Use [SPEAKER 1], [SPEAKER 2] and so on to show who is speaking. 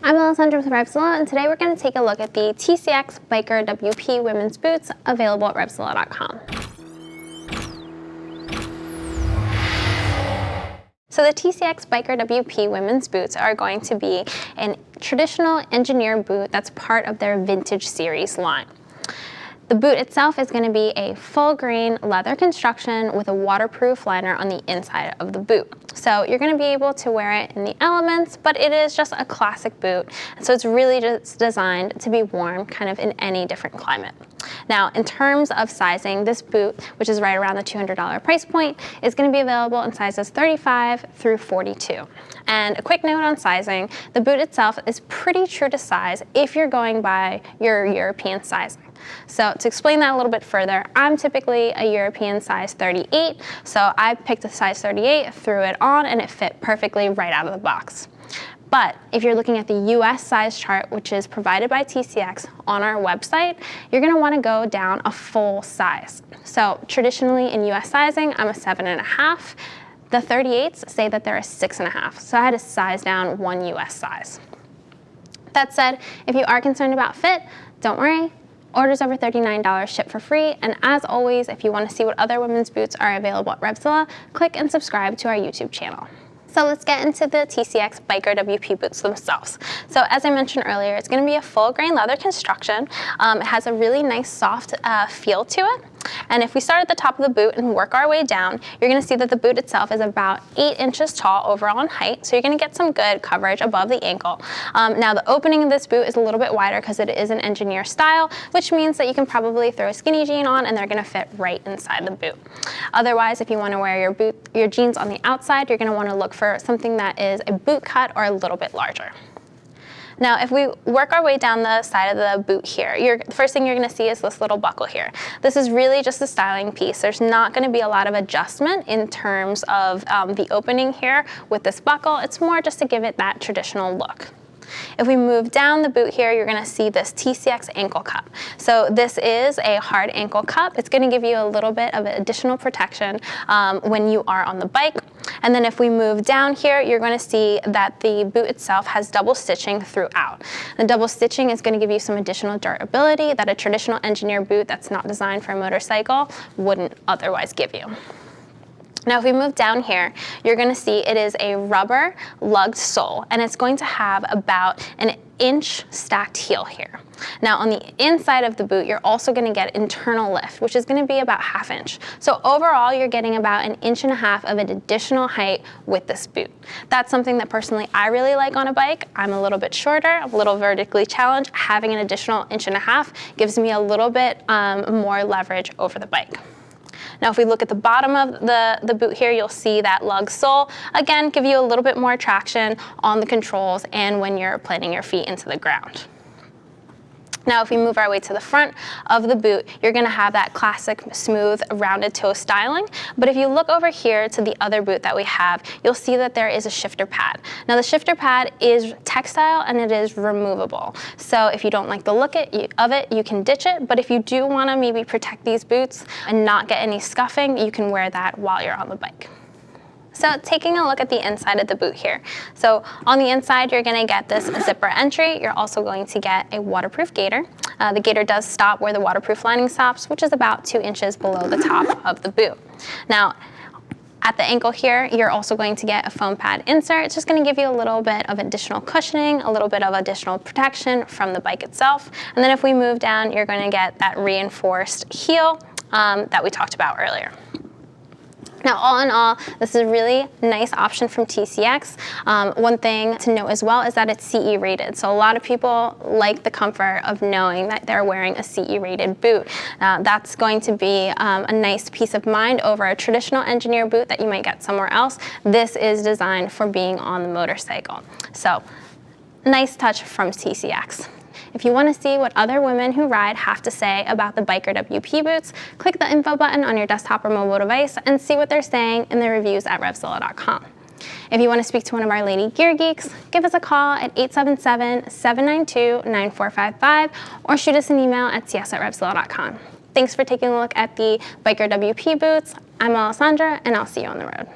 [SPEAKER 1] I'm Alessandra with RevZilla, and today we're going to take a look at the TCX Biker WP women's boots available at RevZilla.com. So the TCX Biker WP women's boots are going to be a traditional engineer boot that's part of their vintage series line. The boot itself is going to be a full grain leather construction with a waterproof liner on the inside of the boot. So you're going to be able to wear it in the elements, but it is just a classic boot. So it's really just designed to be worn kind of in any different climate. Now, in terms of sizing, this boot, which is right around the $200 price point, is going to be available in sizes 35 through 42. And a quick note on sizing, the boot itself is pretty true to size if you're going by your European sizing. So to explain that a little bit further, I'm typically a European size 38, so I picked a size 38, threw it on, and it fit perfectly right out of the box. But if you're looking at the US size chart, which is provided by TCX on our website, you're going to want to go down a full size. So traditionally in US sizing, I'm a 7.5. The 38s say that they're a 6.5, so I had to size down one US size. That said, if you are concerned about fit, don't worry. Orders over $39 ship for free, and as always, if you want to see what other women's boots are available at RevZilla, click and subscribe to our YouTube channel. So let's get into the TCX Biker WP boots themselves. So as I mentioned earlier, it's going to be a full grain leather construction. It has a really nice soft feel to it. And if we start at the top of the boot and work our way down, you're going to see that the boot itself is about 8 inches tall overall in height, so you're going to get some good coverage above the ankle. Now the opening of this boot is a little bit wider because it is an engineer style, which means that you can probably throw a skinny jean on and they're going to fit right inside the boot. Otherwise, if you want to wear your jeans on the outside, you're going to want to look for something that is a boot cut or a little bit larger. Now, if we work our way down the side of the boot here, the first thing you're going to see is this little buckle here. This is really just a styling piece. There's not going to be a lot of adjustment in terms of the opening here with this buckle. It's more just to give it that traditional look. If we move down the boot here, you're going to see this TCX ankle cup. So this is a hard ankle cup. It's going to give you a little bit of additional protection when you are on the bike. And then if we move down here, you're going to see that the boot itself has double stitching throughout. The double stitching is going to give you some additional durability that a traditional engineer boot that's not designed for a motorcycle wouldn't otherwise give you. Now, if we move down here, you're going to see it is a rubber lugged sole, and it's going to have about an inch stacked heel here. Now, on the inside of the boot, you're also going to get internal lift, which is going to be about 1/2 inch. So overall, you're getting about 1.5 inches of an additional height with this boot. That's something that personally I really like on a bike. I'm a little bit shorter, I'm a little vertically challenged. Having an additional 1.5 inches gives me a little bit more leverage over the bike. Now, if we look at the bottom of the boot here, you'll see that lug sole. Again, give you a little bit more traction on the controls and when you're planting your feet into the ground. Now, if we move our way to the front of the boot, you're going to have that classic smooth rounded toe styling. But if you look over here to the other boot that we have, you'll see that there is a shifter pad. Now, the shifter pad is textile and it is removable. So if you don't like the look of it, you can ditch it. But if you do want to maybe protect these boots and not get any scuffing, you can wear that while you're on the bike. So taking a look at the inside of the boot here. So on the inside, you're going to get this zipper entry. You're also going to get a waterproof gaiter. The gaiter does stop where the waterproof lining stops, which is about 2 inches below the top of the boot. Now, at the ankle here, you're also going to get a foam pad insert. It's just going to give you a little bit of additional cushioning, a little bit of additional protection from the bike itself. And then if we move down, you're going to get that reinforced heel that we talked about earlier. Now, all in all, this is a really nice option from TCX. One thing to note as well is that it's CE rated. So a lot of people like the comfort of knowing that they're wearing a CE rated boot. That's going to be a nice peace of mind over a traditional engineer boot that you might get somewhere else. This is designed for being on the motorcycle. So nice touch from TCX. If you want to see what other women who ride have to say about the Biker WP boots, click the info button on your desktop or mobile device and see what they're saying in the reviews at RevZilla.com. If you want to speak to one of our lady gear geeks, give us a call at 877-792-9455 or shoot us an email at cs@RevZilla.com. Thanks for taking a look at the Biker WP boots. I'm Alessandra, and I'll see you on the road.